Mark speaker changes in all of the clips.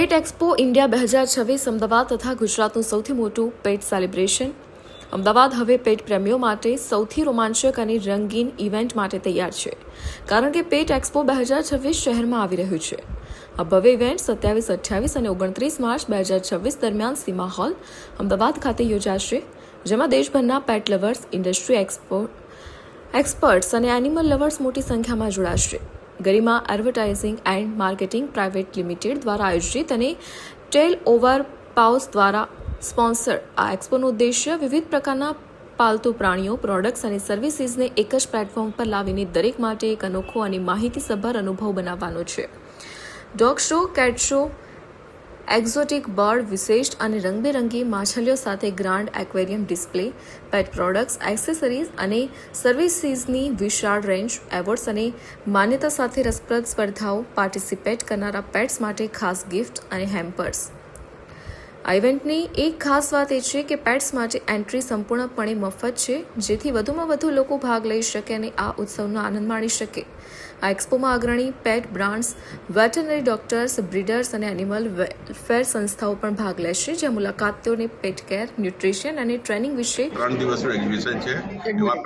Speaker 1: પેટ expo India 2026 Ahmedabad તથા ગુજરાતનું સૌથી મોટું પેટ સેલિબ્રેશન. અમદાવાદ હવે પેટ પ્રેમીઓ માટે સૌથી રોમાંચક અને રંગીન ઇવેન્ટ માટે તૈયાર છે, કારણ કે પેટ એક્સપો 2026 શહેરમાં આવી રહ્યું છે. આ ભવ્ય ઇવેન્ટ 27, 28 અને 29 માર્ચ 2026 દરમિયાન સીમા હોલ, અમદાવાદ ખાતે યોજાશે, જેમાં દેશભરના પેટ લવર્સ, ઇન્ડસ્ટ્રી એક્સપર્ટ્સ અને એનિમલ લવર્સ મોટી સંખ્યામાં જોડાશે. Garima advertising and marketing private limited દ્વારા આયોજિત અને ટેલ ઓવર પાઉસ દ્વારા સ્પોન્સર આ એક્સપોનો ઉદ્દેશ્ય વિવિધ પ્રકારના પાલતુ પ્રાણીઓ, પ્રોડક્ટ્સ અને સર્વિસીસને એક જ પ્લેટફોર્મ પર લાવીને દરેક માટે એક અનોખો અને માહિતીસભર અનુભવ બનાવવાનો છે. Dog show, cat show, exotic bird, વિશેષ અને રંગબેરંગી માછલીઓ સાથે ગ્રાન્ડ એક્વેરિયમ ડિસ્પ્લે, પેટ પ્રોડક્ટ્સ, એક્સેસરીઝ અને સર્વિસીસની વિશાળ રેન્જ, એવોર્ડ્સ અને માન્યતા સાથે રસપ્રદ સ્પર્ધાઓ, પાર્ટિસિપેટ કરનારા પેટ્સ માટે ખાસ ગિફ્ટ અને હેમ્પર્સ. આ ઇવેન્ટની એક ખાસ વાત એ છે કે પેટ્સ માટે એન્ટ્રી સંપૂર્ણપણે મફત છે, જેથી વધુમાં વધુ લોકો ભાગ લઈ શકે અને આ ઉત્સવનો આનંદ માણી શકે. આ એક્સપોમાં અગ્રણી પેટ બ્રાન્ડ્સ, વેટરનરી ડોક્ટર્સ, બ્રીડર્સ અને એનિમલ વેલફેર સંસ્થાઓ પણ ભાગ લેશે, જ્યાં મુલાકાતીઓને પેટ કેર, ન્યુટ્રિશન અને ટ્રેનિંગ વિશે
Speaker 2: 3 દિવસનું એક્ઝિબિશન છે. એમાં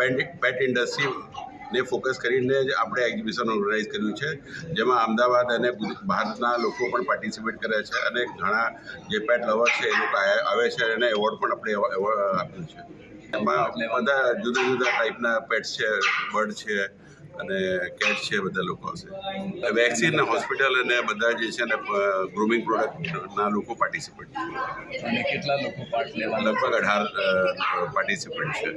Speaker 2: પેટ ઇન્ડસ્ટ્રીને ફોકસ કરીને જ આપણે એક્ઝિબિશન ઓર્ગેનાઇઝ કર્યું છે, જેમાં અમદાવાદ અને બહારના લોકો પણ પાર્ટિસિપેટ કરે છે અને ઘણા જે પેટ લવર છે એ લોકો આવે છે અને એવોર્ડ પણ આપણે આપ્યું છે. એમાં બધા જુદા જુદા ટાઈપના પેટ્સ છે, બર્ડ છે અને કેટ છે, બધા લોકો હશે. વેક્સિન, હોસ્પિટલ અને બધા જે છે ને ગ્રૂમિંગ પ્રોડક્ટના લોકો પાર્ટિસિપેટ છે.
Speaker 3: અને કેટલા લોકો પાર્ટ લેવા?
Speaker 2: લગભગ 18 પાર્ટિસિપન્ટ છે.